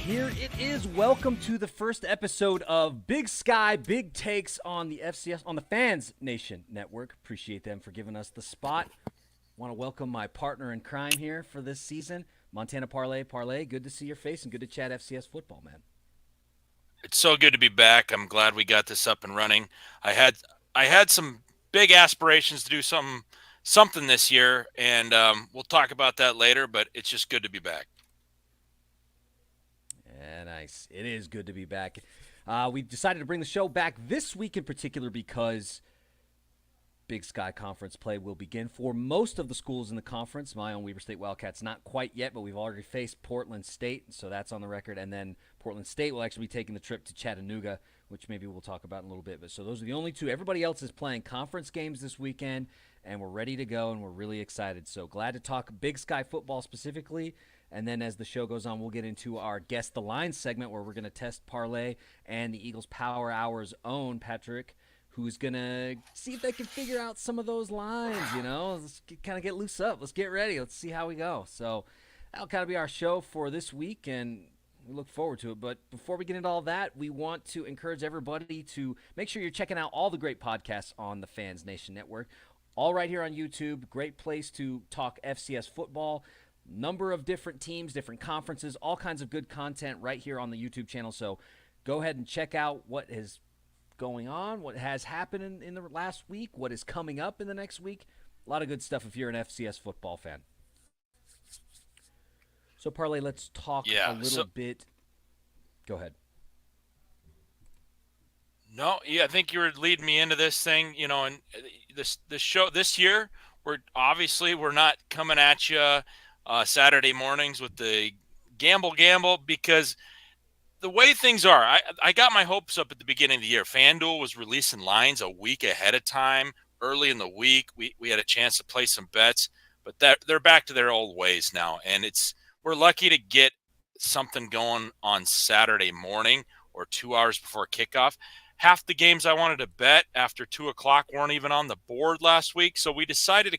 Here it is. Welcome to the first episode of Big Sky, Big Takes on the FCS, on the Fans Nation Network. Appreciate them for giving us the spot. Want to welcome my partner in crime here for this season, Montana Parlay. Parlay, good to see your face and good to chat FCS football, man. It's so good to be back. I'm glad we got this up and running. I had some big aspirations to do something this year, and we'll talk about that later. But it's just good to be back. Yeah, nice. It is good to be back. We decided to bring the show back this week in particular because Big Sky Conference play will begin for most of the schools in the conference. My own Weber State Wildcats, not quite yet, but we've already faced Portland State, so that's on the record. And then Portland State will actually be taking the trip to Chattanooga, which maybe we'll talk about in a little bit. But so those are the only two. Everybody else is playing conference games this weekend, and we're ready to go, and we're really excited. So glad to talk Big Sky football specifically. And then as the show goes on, we'll get into our Guess the Line segment where we're going to test Parlay and the Eagles Power Hour's own Patrick, who's going to see if they can figure out some of those lines, you know. Let's kind of get loose up. Let's get ready. Let's see how we go. So that'll kind of be our show for this week, and we look forward to it. But before we get into all that, we want to encourage everybody to make sure you're checking out all the great podcasts on the Fans Nation Network, all right here on YouTube. Great place to talk FCS football. Number of different teams, different conferences, all kinds of good content right here on the YouTube channel. So go ahead and check out what is going on, what has happened in the last week, what is coming up in the next week. A lot of good stuff if you're an FCS football fan. So, Parlay, let's talk a little bit. Go ahead. No, yeah, I think you were leading me into this thing, and this show this year. We're not coming at you Saturday mornings with the gamble because the way things are, I got my hopes up at the beginning of the year. FanDuel was releasing lines a week ahead of time. Early in the week, we had a chance to play some bets, but they're back to their old ways now. And we're lucky to get something going on Saturday morning or 2 hours before kickoff. Half the games I wanted to bet after 2 o'clock weren't even on the board last week. So we decided to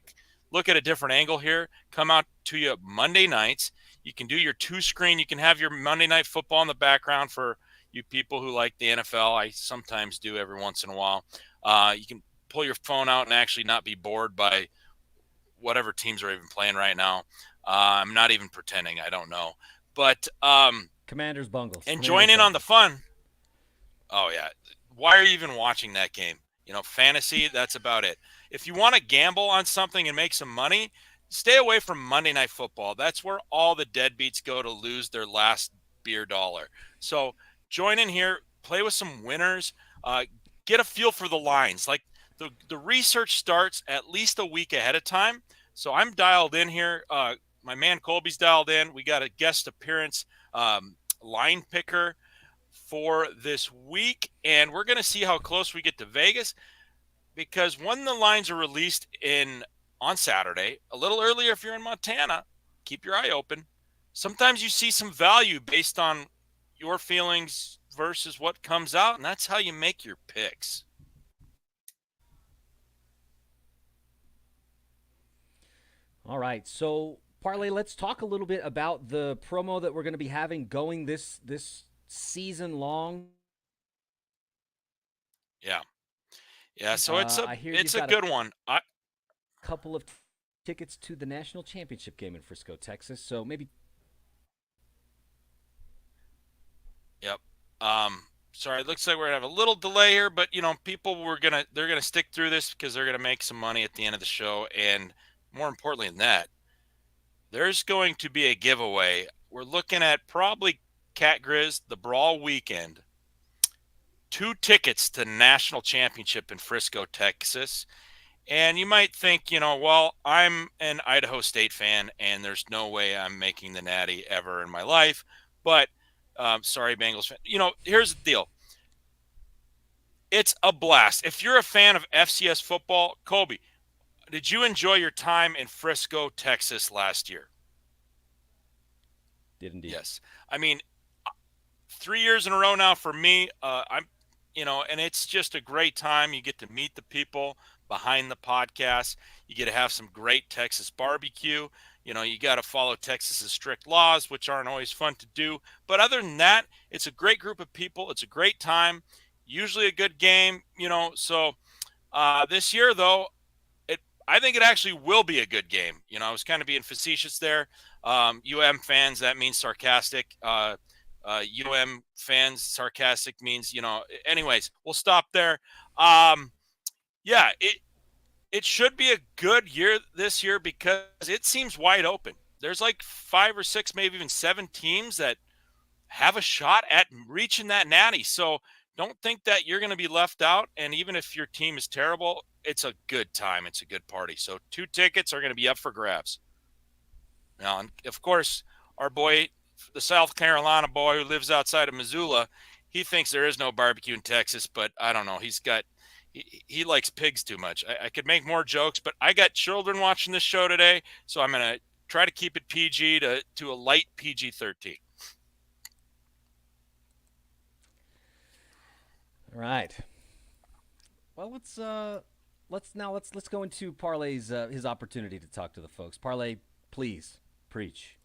look at a different angle here, come out to you Monday nights. You can do your 2-screen. You can have your Monday Night Football in the background for you people who like the NFL. I sometimes do every once in a while. You can pull your phone out and actually not be bored by whatever teams are even playing right now. I'm not even pretending. I don't know. But Commanders Bungles. And join in on the fun. Oh, yeah. Why are you even watching that game? Fantasy, that's about it. If you want to gamble on something and make some money, stay away from Monday Night Football. That's where all the deadbeats go to lose their last beer dollar. So join in here, play with some winners, get a feel for the lines. Like the research starts at least a week ahead of time. So I'm dialed in here. My man Colby's dialed in. We got a guest appearance line picker for this week, and we're going to see how close we get to Vegas, because when the lines are released on Saturday, a little earlier if you're in Montana, keep your eye open. Sometimes you see some value based on your feelings versus what comes out, and that's how you make your picks. All right, so Parlay, let's talk a little bit about the promo that we're going to be having going this season long. Yeah, so it's a good one. A couple of tickets to the national championship game in Frisco, Texas. So maybe. Yep. Sorry, it looks like we're gonna have a little delay here, but people they're gonna stick through this because they're gonna make some money at the end of the show, and more importantly than that, there's going to be a giveaway. We're looking at probably Cat Grizz, the Brawl weekend. 2 tickets to the national championship in Frisco, Texas. And you might think, well, I'm an Idaho State fan, and there's no way I'm making the Natty ever in my life. But, sorry, Bengals fan. Here's the deal. It's a blast. If you're a fan of FCS football, Colby, did you enjoy your time in Frisco, Texas last year? Did indeed. Yes. I mean, 3 years in a row now for me. And it's just a great time. You get to meet the people behind the podcast. You get to have some great Texas barbecue. You got to follow Texas's strict laws, which aren't always fun to do. But other than that, it's a great group of people. It's a great time. Usually a good game, So this year, though, I think it actually will be a good game. I was kind of being facetious there. Fans, that means sarcastic. Fans, sarcastic means, anyways, we'll stop there. Yeah, it should be a good year this year because it seems wide open. There's like 5 or 6, maybe even 7 teams that have a shot at reaching that natty. So don't think that you're going to be left out. And even if your team is terrible, it's a good time. It's a good party. So 2 tickets are going to be up for grabs. Now, and of course, our boy, the South Carolina boy who lives outside of Missoula, he thinks there is no barbecue in Texas, but I don't know. He likes pigs too much. I could make more jokes, but I got children watching this show today, so I'm going to try to keep it PG to a light PG-13. All right. Well, let's go into Parlay's his opportunity to talk to the folks. Parlay, please preach.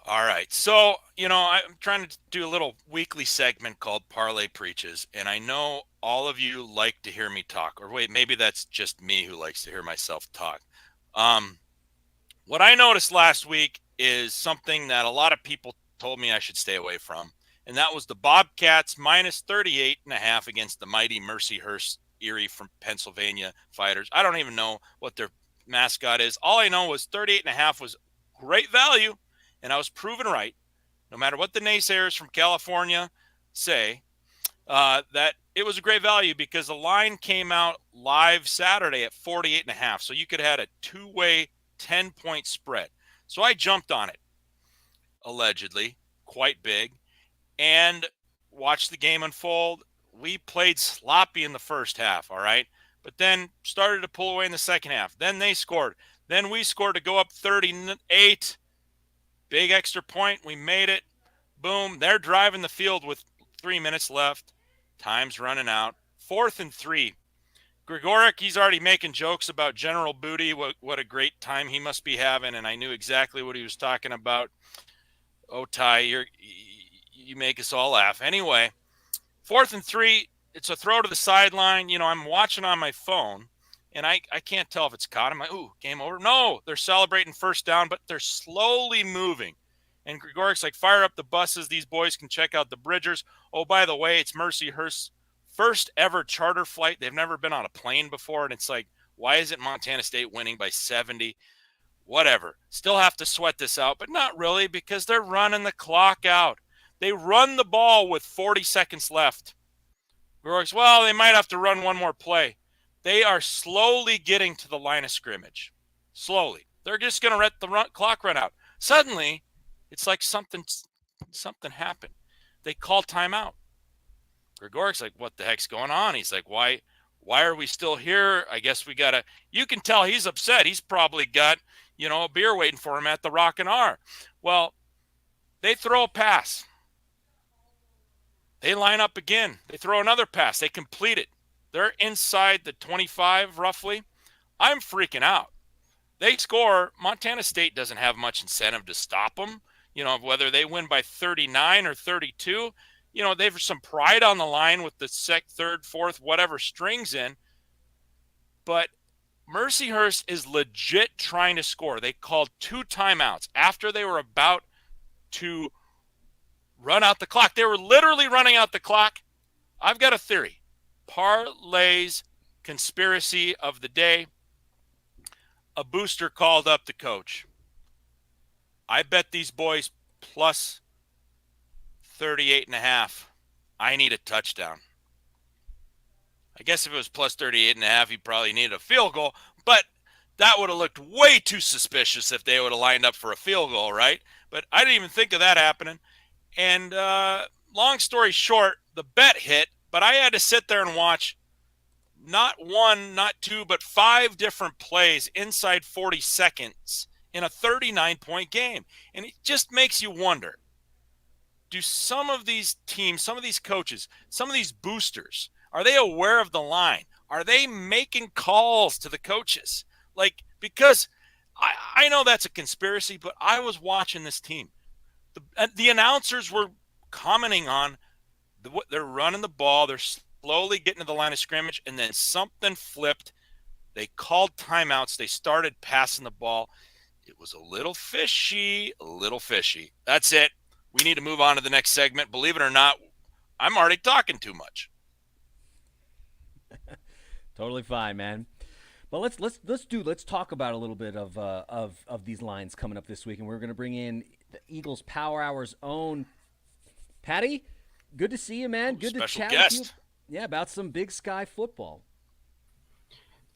All right. So, I'm trying to do a little weekly segment called Parlay Preaches, and I know all of you like to hear me talk. Or wait, maybe that's just me who likes to hear myself talk. What I noticed last week is something that a lot of people told me I should stay away from, and that was the Bobcats minus 38.5 against the mighty Mercyhurst Erie from Pennsylvania Fighters. I don't even know what their mascot is. All I know was 38.5 was great value. And I was proven right, no matter what the naysayers from California say, that it was a great value because the line came out live Saturday at 48.5. So you could have had a 2-way 10-point spread. So I jumped on it, allegedly, quite big, and watched the game unfold. We played sloppy in the first half, all right? But then started to pull away in the second half. Then they scored. Then we scored to go up 38. Big extra point. We made it. Boom. They're driving the field with 3 minutes left. Time's running out. 4th and 3. Gregoric, he's already making jokes about General Booty. What a great time he must be having. And I knew exactly what he was talking about. Oh, Ty, you make us all laugh. Anyway, 4th and 3. It's a throw to the sideline. I'm watching on my phone. And I can't tell if it's caught. I'm like, ooh, game over. No, they're celebrating first down, but they're slowly moving. And Gregoric's like, fire up the buses. These boys can check out the Bridgers. Oh, by the way, it's Mercyhurst's first ever charter flight. They've never been on a plane before. And it's like, why isn't Montana State winning by 70? Whatever. Still have to sweat this out, but not really because they're running the clock out. They run the ball with 40 seconds left. Gregoric's, well, they might have to run one more play. They are slowly getting to the line of scrimmage. Slowly. They're just going to let the clock run out. Suddenly, it's like something happened. They call timeout. Gregoric's like, what the heck's going on? He's like, why are we still here? I guess we got to. You can tell he's upset. He's probably got, a beer waiting for him at the Rockin' R. Well, they throw a pass. They line up again. They throw another pass. They complete it. They're inside the 25, roughly. I'm freaking out. They score. Montana State doesn't have much incentive to stop them. Whether they win by 39 or 32, they've some pride on the line with the third, fourth, whatever strings in. But Mercyhurst is legit trying to score. They called 2 timeouts after they were about to run out the clock. They were literally running out the clock. I've got a theory. Parlay's conspiracy of the day. A booster called up the coach. I bet these boys plus 38.5. I need a touchdown. I guess if it was plus 38.5, he probably needed a field goal, but that would have looked way too suspicious if they would have lined up for a field goal, right? But I didn't even think of that happening. And long story short, the bet hit. But I had to sit there and watch not 1, not 2, but 5 different plays inside 40 seconds in a 39-point game. And it just makes you wonder, do some of these teams, some of these coaches, some of these boosters, are they aware of the line? Are they making calls to the coaches? Because I know that's a conspiracy, but I was watching this team. The announcers were commenting on they're running the ball. They're slowly getting to the line of scrimmage, and then something flipped. They called timeouts. They started passing the ball. It was a little fishy, a little fishy. That's it. We need to move on to the next segment. Believe it or not, I'm already talking too much. Totally fine, man. But let's talk about a little bit of these lines coming up this week, and we're going to bring in the Eagles Power Hour's own Patty. Good to see you, man. Good to chat with you. Yeah, about some Big Sky football.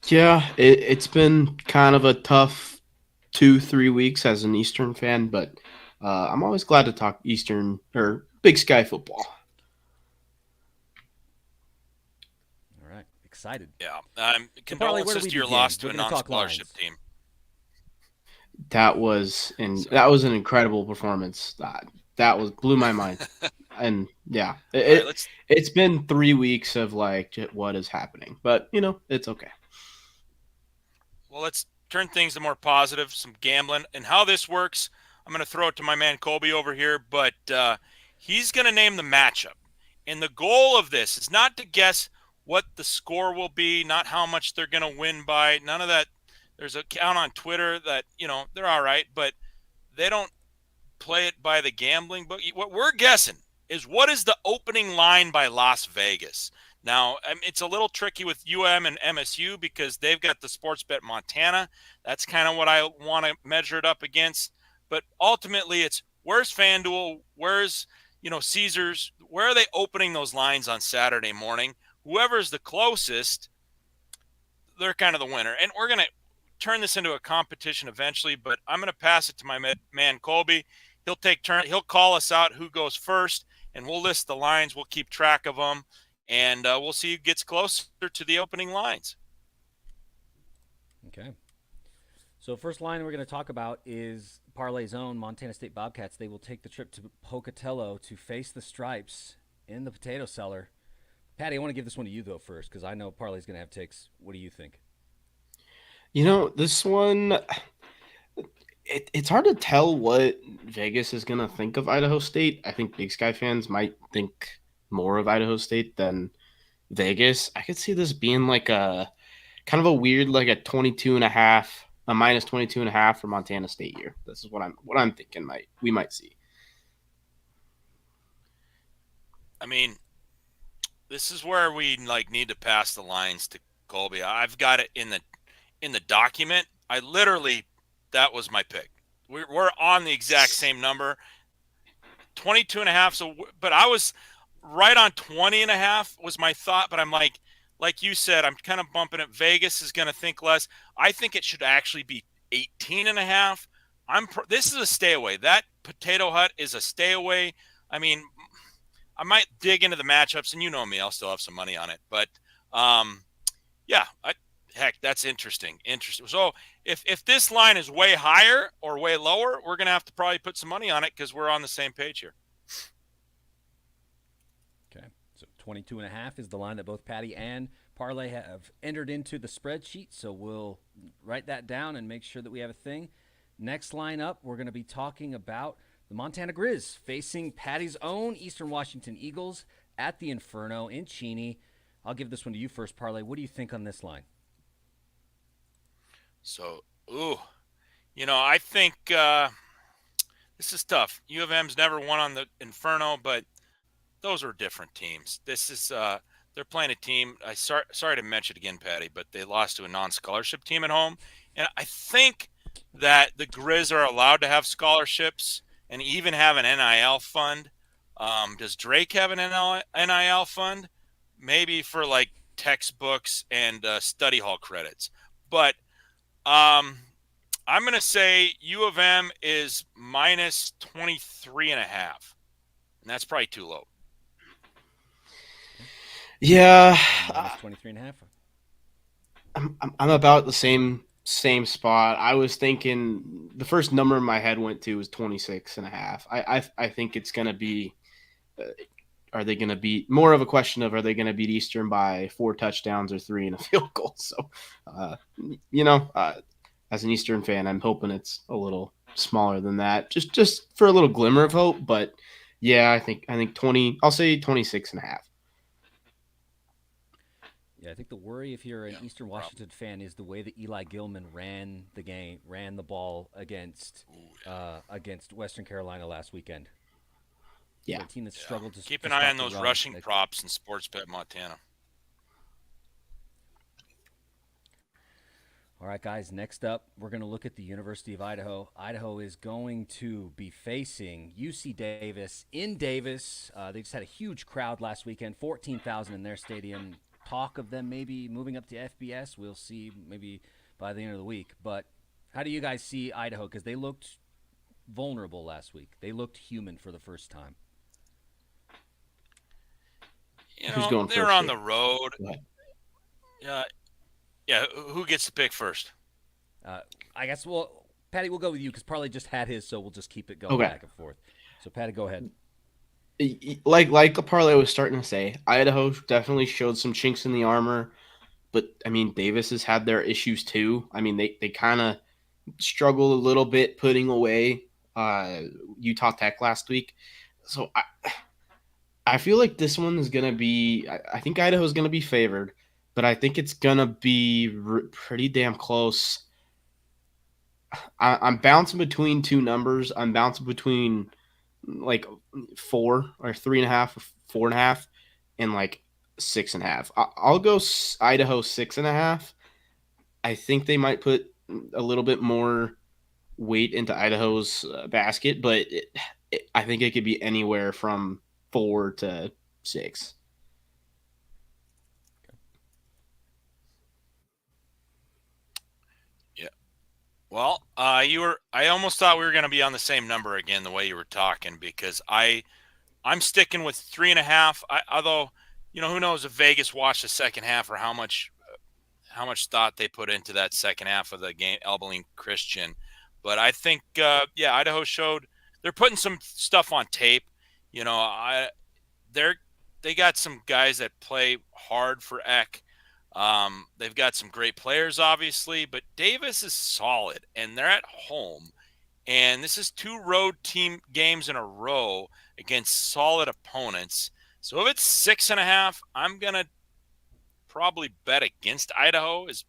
Yeah, it's been kind of a tough 2-3 weeks as an Eastern fan, but I'm always glad to talk Eastern or Big Sky football. All right, excited. Yeah, Condolences to your loss to a non-scholarship team. That was an incredible performance. That blew my mind. And yeah, it's been 3 weeks of like what is happening, but it's okay. Well, let's turn things to more positive, some gambling. And how this works, I'm going to throw it to my man Colby over here, but he's going to name the matchup. And the goal of this is not to guess what the score will be, not how much they're going to win by, none of that. There's an account on Twitter that, they're all right, but they don't play it by the gambling book. What we're guessing is what is the opening line by Las Vegas. Now, it's a little tricky with UM and MSU because they've got the sports bet Montana. That's kind of what I want to measure it up against. But ultimately, it's where's FanDuel, where's Caesars, where are they opening those lines on Saturday morning? Whoever's the closest, they're kind of the winner. And we're going to turn this into a competition eventually, but I'm going to pass it to my man Colby. He'll take turn. He'll call us out who goes first, and we'll list the lines. We'll keep track of them. And we'll see who gets closer to the opening lines. Okay. So first line we're going to talk about is Parlay's own Montana State Bobcats. They will take the trip to Pocatello to face the Stripes in the Potato Cellar. Patty, I want to give this one to you, though, first, because I know Parlay's going to have takes. What do you think? This one, it's hard to tell what Vegas is going to think of Idaho State. I think Big Sky fans might think more of Idaho State than Vegas. I could see this being like a kind of a weird, like a 22.5, a minus 22.5 for Montana State here. This is what I'm thinking we might see. I mean, this is where we need to pass the lines to Colby. I've got it in the document. That was my pick. We're on the exact same number, 22.5. So, but I was right on 20.5 was my thought, but I'm like you said, I'm kind of bumping it. Vegas is going to think less. I think it should actually be 18.5. This is a stay away. That Potato Hut is a stay away. I mean, I might dig into the matchups, and you know me, I'll still have some money on it. But yeah, heck, that's interesting. So if this line is way higher or way lower, we're going to have to probably put some money on it because we're on the same page here. Okay, so 22.5 is the line that both Patty and Parlay have entered into the spreadsheet. So we'll write that down and make sure that we have a thing. Next line up, we're going to be talking about the Montana Grizz facing Patty's own Eastern Washington Eagles at the Inferno in Cheney. I'll give this one to you first, Parlay. What do you think on this line? So, I think this is tough. U of M's never won on the Inferno, but those are different teams. This is they're playing a team. Sorry to mention it again, Patty, but they lost to a non-scholarship team at home, and I think that the Grizz are allowed to have scholarships and even have an NIL fund. Does Drake have an NIL fund? Maybe for like textbooks and study hall credits, but I'm going to say U of M is minus 23.5, and that's probably too low. Yeah. Minus 23.5. I'm about the same spot. I was thinking the first number in my head went to was 26.5. I think it's going to be, are they going to beat, more of a question of, are they going to beat Eastern by 4 touchdowns or 3 and a field goal? So, as an Eastern fan, I'm hoping it's a little smaller than that, just for a little glimmer of hope. But yeah, I think 20. I'll say 26.5. Yeah, I think the worry if you're an Yeah, Eastern no problem. Washington fan is the way that Eli Gilman ran the game, ran the ball Ooh, yeah. against Western Carolina last weekend. For Yeah. a team that Yeah. struggled Keep to an eye stop on the those run. rushing props in Sportsbet Montana. All right, guys, next up, we're going to look at the University of Idaho. Idaho is going to be facing UC Davis in Davis. They just had a huge crowd last weekend, 14,000 in their stadium. Talk of them maybe moving up to FBS. We'll see maybe by the end of the week. But how do you guys see Idaho? Because they looked vulnerable last week. They looked human for the first time. Who's going They're first on here? the road. Go ahead. Yeah, who gets to pick first? I guess, well, Patty, we'll go with you because Parlay just had his, so we'll just keep it going Okay. back and forth. So, Patty, go ahead. Like the parlay was starting to say, Idaho definitely showed some chinks in the armor, but I mean Davis has had their issues too. I mean they kind of struggled a little bit putting away Utah Tech last week, so I feel like this one is gonna be. I think Idaho's gonna be favored, but I think it's gonna be pretty damn close. I'm bouncing between two numbers. I'm bouncing between like 4 or 3.5 or 4.5 and like 6.5. I'll go Idaho 6.5. I think they might put a little bit more weight into Idaho's basket, but I think it could be anywhere from 4 to 6. Yeah. Well, I almost thought we were going to be on the same number again, the way you were talking, because I'm sticking with 3.5. Although, who knows if Vegas watched the second half or how much thought they put into that second half of the game, Abilene Christian. But I think, Idaho showed they're putting some stuff on tape. You know, they're they got some guys that play hard for Eck. They've got some great players, obviously, but Davis is solid, and they're at home. And this is two road team games in a row against solid opponents. So if it's 6.5, I'm gonna probably bet against Idaho. Is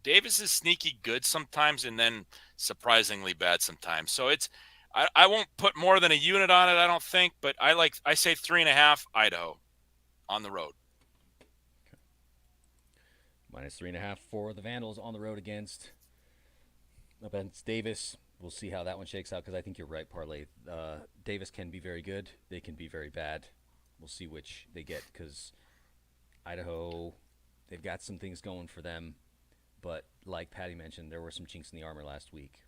Davis is sneaky good sometimes, and then surprisingly bad sometimes. So I won't put more than a unit on it, I don't think, but I say 3.5 Idaho on the road. -3.5 for the Vandals on the road against Davis. We'll see how that one shakes out because I think you're right, Parlay. Davis can be very good. They can be very bad. We'll see which they get because Idaho, they've got some things going for them. But like Patty mentioned, there were some chinks in the armor last week.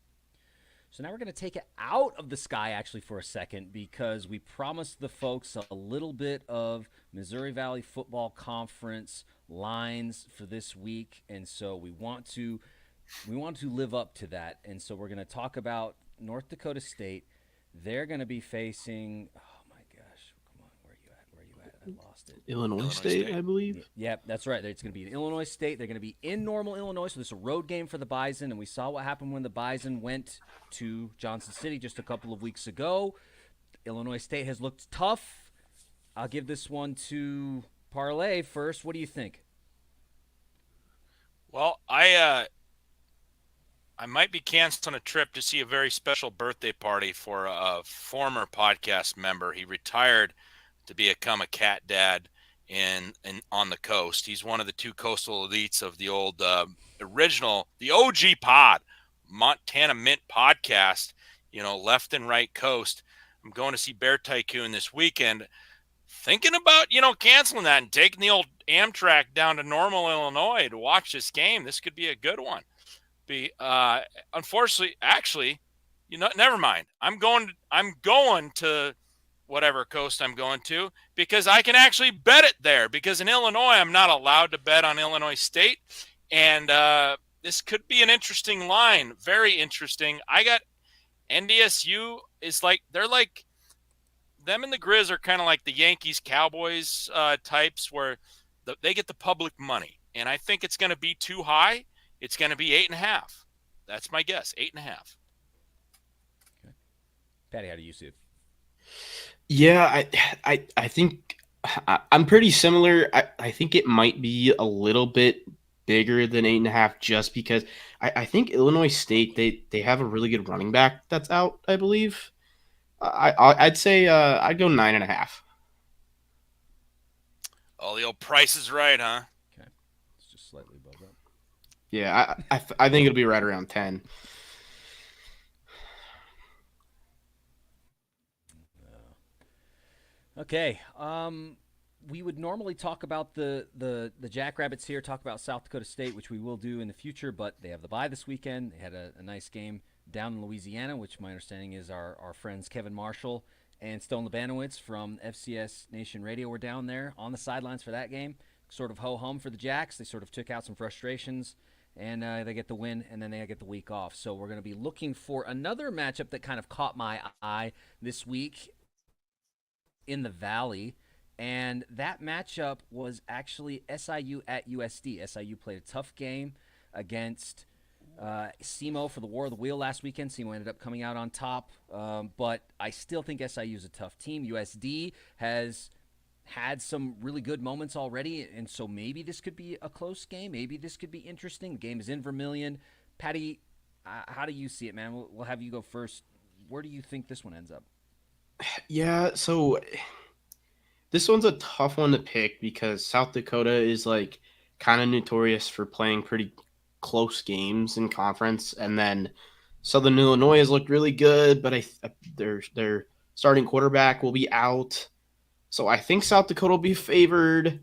So now we're going to take it out of the sky actually for a second because we promised the folks a little bit of Missouri Valley Football Conference lines for this week, and so we want to live up to that. And so we're going to talk about North Dakota State. They're going to be facing, oh my gosh, come on, where are you at? I lost it. Illinois State, I believe. Yeah, that's right. It's going to be in Illinois State. They're going to be in Normal, Illinois. So this is a road game for the Bison, and we saw what happened when the Bison went to Johnson City just a couple of weeks ago. Illinois State has looked tough. I'll give this one to Parlay first. What do you think? Well, I might be canceling a trip to see a very special birthday party for a former podcast member. He retired to become a cat dad in on the coast. He's one of the two coastal elites of the old original, the OG pod, Montana Mint podcast, left and right coast. I'm going to see Bear Tycoon this weekend. Thinking about, canceling that and taking the old Amtrak down to Normal, Illinois to watch this game. This could be a good one. Unfortunately, actually, never mind. I'm going to whatever coast I'm going to because I can actually bet it there because in Illinois, I'm not allowed to bet on Illinois State. And this could be an interesting line. Very interesting. I got NDSU is they're like them and the Grizz are kind of like the Yankees Cowboys types where they get the public money. And I think it's going to be too high. It's going to be 8.5. that's my guess. 8.5. Okay. Patty, how do you see it? Yeah, I think I'm pretty similar. I think it might be a little bit bigger than 8.5 just because I think Illinois State they have a really good running back that's out, I believe. I'd say I'd go 9.5. Oh, the old Price is Right, huh? Okay. It's just slightly above that. Yeah, I think it'll be right around 10. Okay. We would normally talk about the Jackrabbits here, talk about South Dakota State, which we will do in the future, but they have the bye this weekend. They had a nice game down in Louisiana, which my understanding is our friends Kevin Marshall and Stone Labanowitz from FCS Nation Radio were down there on the sidelines for that game. Sort of ho-hum for the Jacks. They sort of took out some frustrations, and they get the win, and then they get the week off. So we're going to be looking for another matchup that kind of caught my eye this week in the Valley. And that matchup was actually SIU at USD. SIU played a tough game against SEMO for the War of the Wheel last weekend. SEMO ended up coming out on top, but I still think SIU is a tough team. USD has had some really good moments already, and so maybe this could be a close game. Maybe this could be interesting. The game is in Vermilion. Patty, how do you see it, man? We'll have you go first. Where do you think this one ends up? Yeah, so this one's a tough one to pick because South Dakota is like kind of notorious for playing pretty close games in conference, and then Southern Illinois has looked really good, but their starting quarterback will be out, so I think South Dakota will be favored.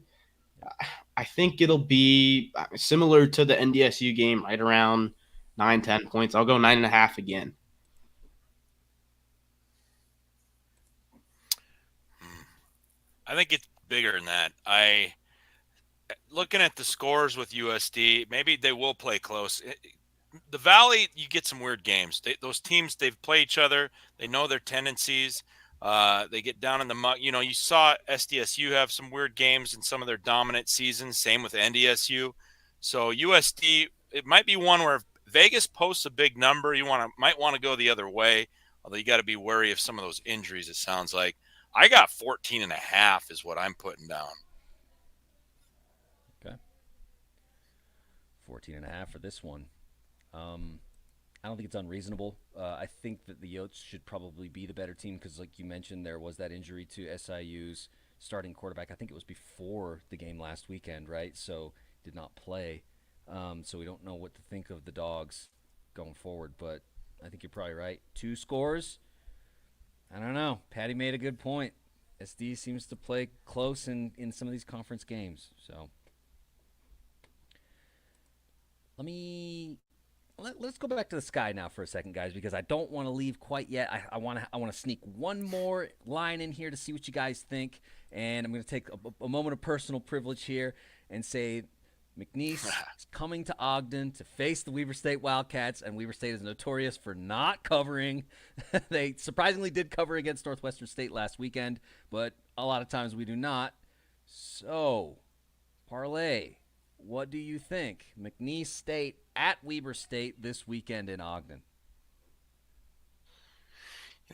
I think it'll be similar to the NDSU game, right around 9-10 points. I'll go 9.5 again. I think it's bigger than that. Looking at the scores with USD, maybe they will play close. The Valley, you get some weird games. Those teams, they've played each other. They know their tendencies. They get down in the muck. You know, you saw SDSU have some weird games in some of their dominant seasons. Same with NDSU. So USD, it might be one where if Vegas posts a big number, might want to go the other way. Although you got to be wary of some of those injuries. It sounds like I got 14.5 is what I'm putting down. Okay. 14.5 for this one. I don't think it's unreasonable. I think that the Yotes should probably be the better team because, like you mentioned, there was that injury to SIU's starting quarterback. I think it was before the game last weekend, right? So did not play. So we don't know what to think of the Dogs going forward. But I think you're probably right. 2 scores. I don't know. Patty made a good point. SD seems to play close in some of these conference games. So let's go back to the Sky now for a second, guys, because I don't want to leave quite yet. I want to sneak one more line in here to see what you guys think, and I'm going to take a moment of personal privilege here and say McNeese is coming to Ogden to face the Weber State Wildcats, and Weber State is notorious for not covering. They surprisingly did cover against Northwestern State last weekend, but a lot of times we do not. So, Parlay, what do you think? McNeese State at Weber State this weekend in Ogden.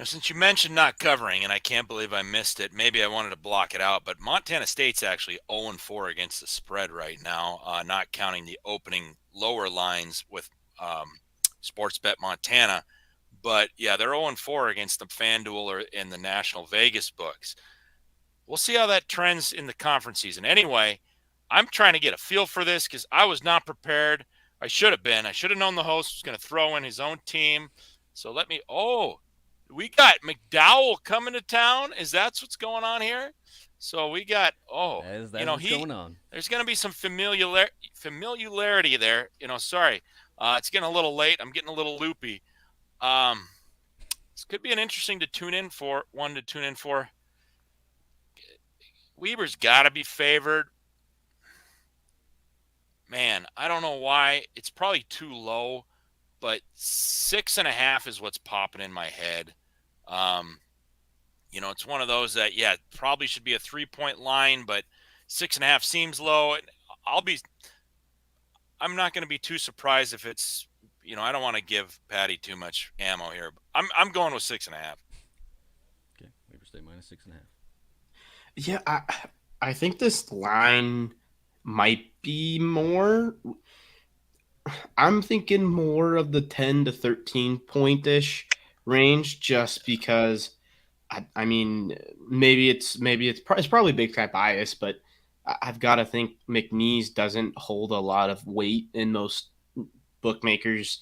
Since you mentioned not covering, and I can't believe I missed it, maybe I wanted to block it out, but Montana State's actually 0-4 against the spread right now, not counting the opening lower lines with Sportsbet Montana. But, yeah, they're 0-4 against the FanDuel or in the National Vegas books. We'll see how that trends in the conference season. Anyway, I'm trying to get a feel for this because I was not prepared. I should have been. I should have known the host was going to throw in his own team. So we got McDowell coming to town. Is that what's going on here? So we got that is what's going on. There's going to be some familiarity there. Sorry, it's getting a little late. I'm getting a little loopy. This could be an interesting to tune in for. Weber's got to be favored. Man, I don't know why. It's probably too low, but 6.5 is what's popping in my head. It's one of those that, probably should be a 3-point line, but 6.5 seems low. I'm not going to be too surprised if it's I don't want to give Patty too much ammo here. I'm going with 6.5. Okay, Weber State minus 6.5. Yeah, I think this line might be more. I'm thinking more of the 10 to 13 point ish range, just because. I mean, it's probably Big Sky bias, but I've got to think McNeese doesn't hold a lot of weight in most bookmakers'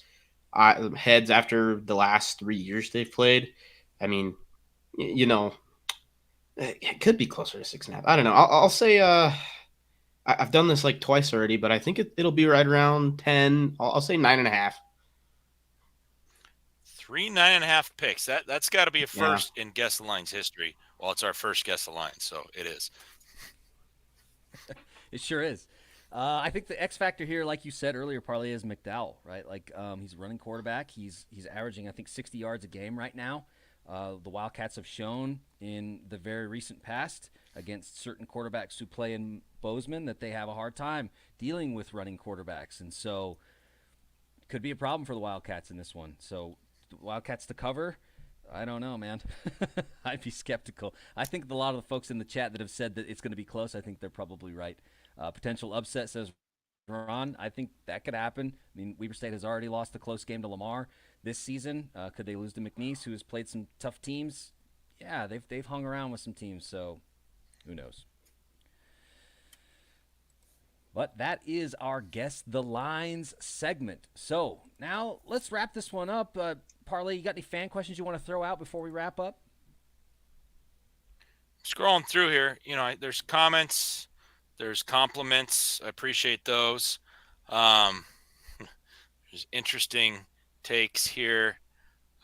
heads after the last 3 years they've played. I mean, you know, it could be closer to 6.5. I don't know. I'll say I've done this like twice already, but I think it'll be right around 10. I'll say 9.5. 3 9.5 picks. That's got to be a Yeah. first in Guess the Line's history. Well, it's our first Guess the Line, so it is. It sure is. I think the X factor here, like you said earlier, Parlay, is McDowell, right? Like he's a running quarterback. He's averaging, I think, 60 yards a game right now. The Wildcats have shown in the very recent past against certain quarterbacks who play in Bozeman that they have a hard time dealing with running quarterbacks, and so it could be a problem for the Wildcats in this one. So the Wildcats to cover. I don't know, man. I'd be skeptical. I think a lot of the folks in the chat that have said that it's going to be close, I think they're probably right. Potential upset, says Ron. I think that could happen. I mean, Weber State has already lost a close game to Lamar this season. Could they lose to McNeese, who has played some tough teams? Yeah, they've hung around with some teams, so who knows? But that is our Guess the Lines segment. So now let's wrap this one up. Parlay, you got any fan questions you want to throw out before we wrap up? Scrolling through here, there's comments, there's compliments. I appreciate those. There's interesting takes here.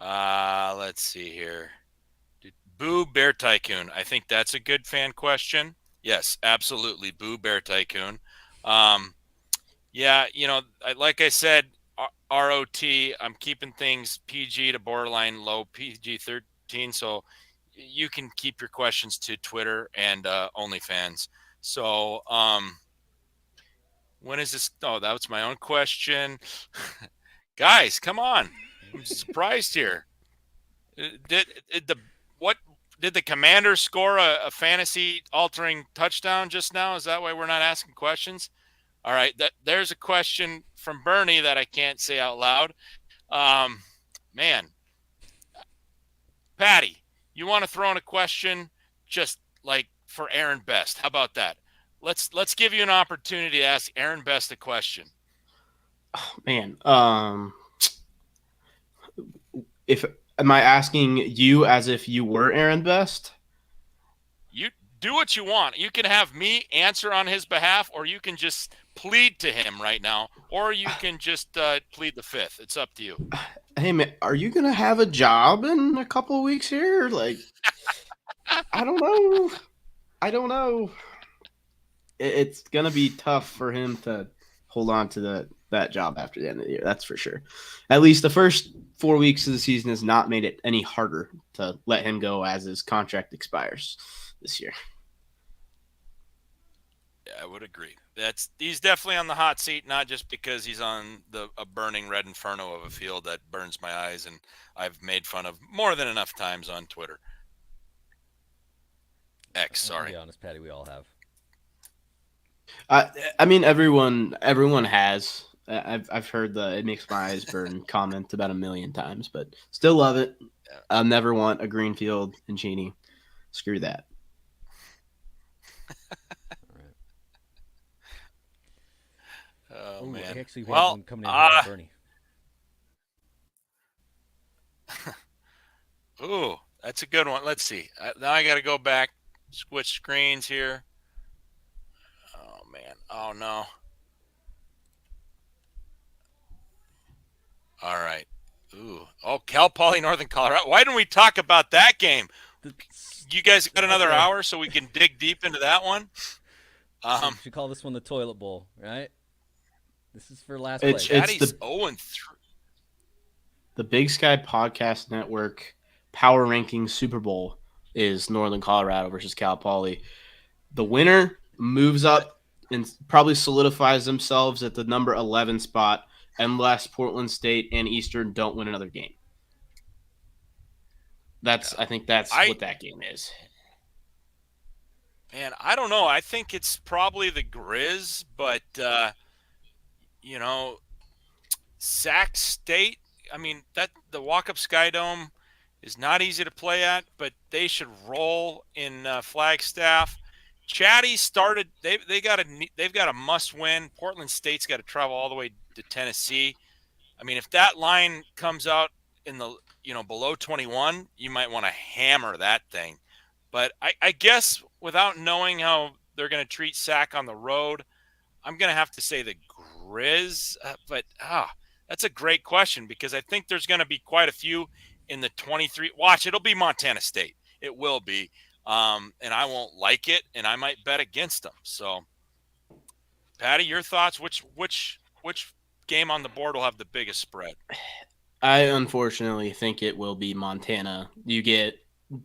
Let's see here. Boo Bear Tycoon. I think that's a good fan question. Yes, absolutely. Boo Bear Tycoon. Yeah, like I said, ROT, I'm keeping things PG to borderline low, PG-13, so you can keep your questions to Twitter and OnlyFans. So when is this? Oh, that was my own question. Guys, come on. I'm surprised here. Did the Commanders score a fantasy altering touchdown just now? Is that why we're not asking questions? All right, there's a question from Bernie that I can't say out loud. Man, Patty, you want to throw in a question just like for Aaron Best? How about that? Let's give you an opportunity to ask Aaron Best a question. Oh, man, if am I asking you as if you were Aaron Best? You do what you want. You can have me answer on his behalf, or you can just plead to him right now, or you can just plead the fifth. It's up to you. Hey, man, are you going to have a job in a couple of weeks here? Like, I don't know. It's going to be tough for him to hold on to that job after the end of the year. That's for sure. At least the first 4 weeks of the season has not made it any harder to let him go as his contract expires this year. Yeah, I would agree. He's definitely on the hot seat, not just because he's on a burning red inferno of a field that burns my eyes, and I've made fun of more than enough times on Twitter. X, sorry. To be honest, Patty, we all have. I mean, everyone has. I've heard the "it makes my eyes burn" comment about 1 million times, but still love it. Yeah. I'll never want a Greenfield in Cheney. Screw that. Oh, Ooh, man. Actually, we have one coming in from Bernie. Ooh, that's a good one. Let's see. Now I got to go back, switch screens here. Oh, man. Oh, no. All right. Ooh. Oh, Cal Poly, Northern Colorado. Why didn't we talk about that game? You guys got another hour so we can dig deep into that one? We should call this one the toilet bowl, right? This is for last It's place. Patty's the 0-3. the Big Sky Podcast Network Power Ranking Super Bowl is Northern Colorado versus Cal Poly. The winner moves up and probably solidifies themselves at the number 11 spot unless Portland State and Eastern don't win another game. I think that's what that game is. Man, I don't know. I think it's probably the Grizz, but you know, Sac State. I mean, that the walk-up Sky Dome is not easy to play at, but they should roll in Flagstaff. Chatty started. They've got a must-win. Portland State's got to travel all the way to Tennessee. I mean, if that line comes out in the below 21, you might want to hammer that thing. But I guess without knowing how they're going to treat Sac on the road, I'm going to have to say the Grizz. But that's a great question because I think there's going to be quite a few in the 23. Watch, it'll be Montana State. It will be. And I won't like it, and I might bet against them. So, Patty, your thoughts? Which game on the board will have the biggest spread? I unfortunately think it will be Montana. You get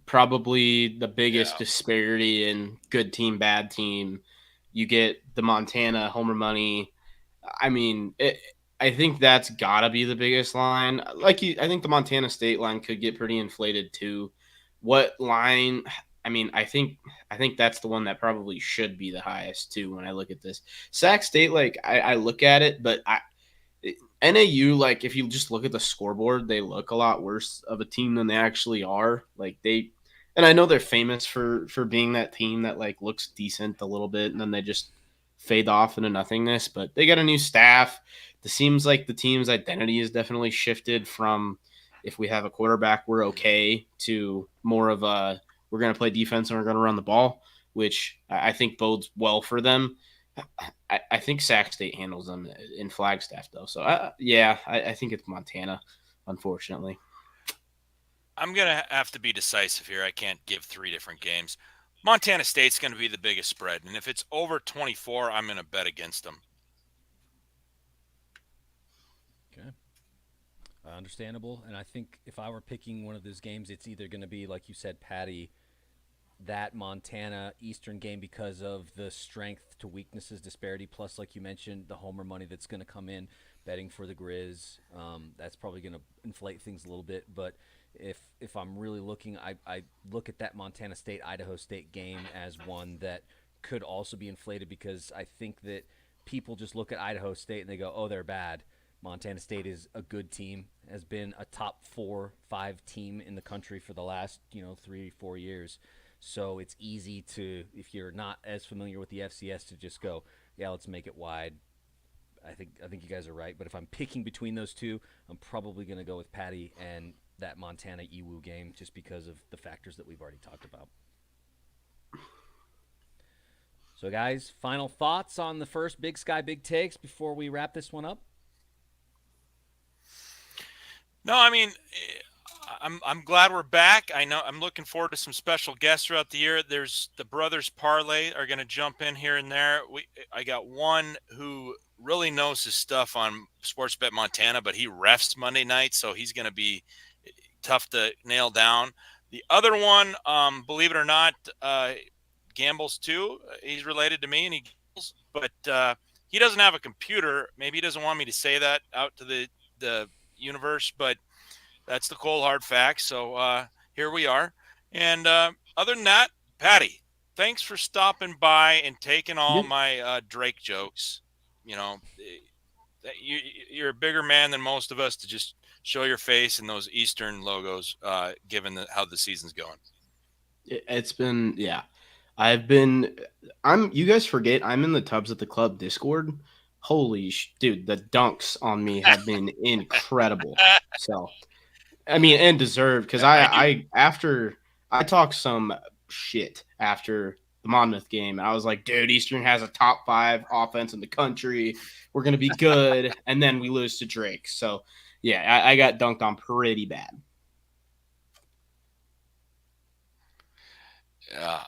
probably the biggest disparity in good team, bad team. You get the Montana homer money. I mean, I think that's got to be the biggest line. I think the Montana State line could get pretty inflated too. What line? I mean, I think that's the one that probably should be the highest too when I look at this. Sac State, I look at it, but NAU, if you just look at the scoreboard, they look a lot worse of a team than they actually are. And I know they're famous for being that team that looks decent a little bit and then they just fade off into nothingness. But they got a new staff. It seems like the team's identity has definitely shifted from if we have a quarterback, we're okay, to more of a we're going to play defense and we're going to run the ball, which I think bodes well for them. I think Sac State handles them in Flagstaff, though. So, I think it's Montana, unfortunately. I'm going to have to be decisive here. I can't give three different games. Montana State's going to be the biggest spread. And if it's over 24, I'm going to bet against them. Okay. Understandable. And I think if I were picking one of those games, it's either going to be, like you said, Patty, that Montana Eastern game because of the strength to weaknesses disparity, plus, like you mentioned, the homer money that's going to come in, betting for the Grizz. That's probably going to inflate things a little bit. But if I'm really looking, I look at that Montana State-Idaho State game as one that could also be inflated because I think that people just look at Idaho State and they go, oh, they're bad. Montana State is a good team, has been a top 4-5 team in the country for the last 3-4 years. So it's easy to, if you're not as familiar with the FCS, to just go, yeah, let's make it wide. I think you guys are right. But if I'm picking between those two, I'm probably going to go with Patty and that Montana EWU game just because of the factors that we've already talked about. So, guys, final thoughts on the first Big Sky Big Takes before we wrap this one up? No, I mean, I'm glad we're back. I know I'm looking forward to some special guests throughout the year. There's the brothers Parlay are going to jump in here and there. I got one who really knows his stuff on Sportsbet Montana, but he refs Monday night, so he's going to be tough to nail down. The other one, believe it or not, gambles too. He's related to me, and he gambles, but he doesn't have a computer. Maybe he doesn't want me to say that out to the universe, but that's the cold hard facts. So here we are. And other than that, Patty, thanks for stopping by and taking all my Drake jokes. You're a bigger man than most of us to just show your face in those Eastern logos, given how the season's going. It's been, yeah. You guys forget I'm in the Tubs at the Club Discord. Holy dude, the dunks on me have been incredible. So, I mean, and deserved, because after I talked some shit after the Monmouth game, and I was like, dude, Eastern has a top 5 offense in the country. We're going to be good. And then we lose to Drake. So, yeah, I got dunked on pretty bad. Yeah.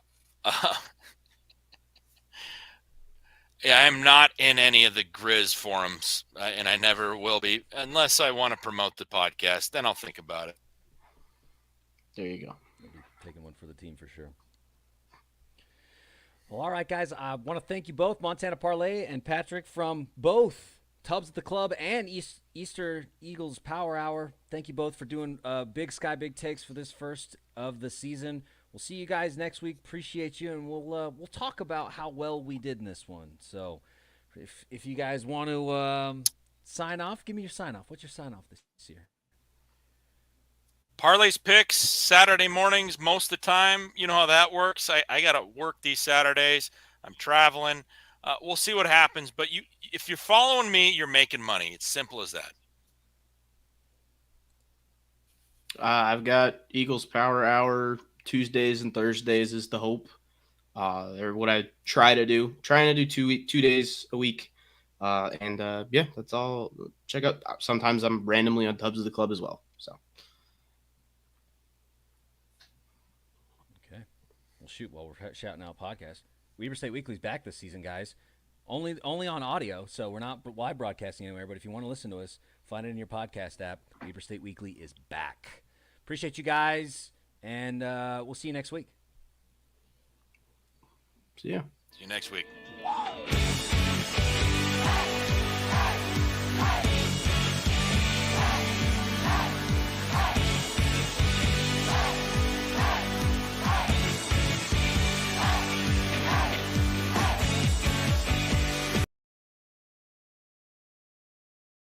Yeah, I'm not in any of the Grizz forums, and I never will be unless I want to promote the podcast. Then I'll think about it. There you go. I'll be taking one for the team for sure. Well, all right, guys. I want to thank you both, Montana Parlay and Patrick from both Tubbs at the Club and Easter Eagles Power Hour. Thank you both for doing Big Sky Big Takes for this first of the season. We'll see you guys next week. Appreciate you, and we'll talk about how well we did in this one. So, if you guys want to sign off, give me your sign off. What's your sign off this year? Parlay's picks Saturday mornings most of the time. You know how that works. I got to work these Saturdays. I'm traveling. We'll see what happens. But if you're following me, you're making money. It's simple as that. I've got Eagles Power Hour Tuesdays and Thursdays is the hope. Or what I try to do. Trying to do 2 days a week. Yeah, that's all. Check out. Sometimes I'm randomly on Tubbs of the Club as well. So. Okay. Well, shoot. While we're shouting out podcast, Weber State Weekly's back this season, guys. Only on audio, so we're not live broadcasting anywhere. But if you want to listen to us, find it in your podcast app. Weber State Weekly is back. Appreciate you guys, and we'll see you next week. See ya. See you next week.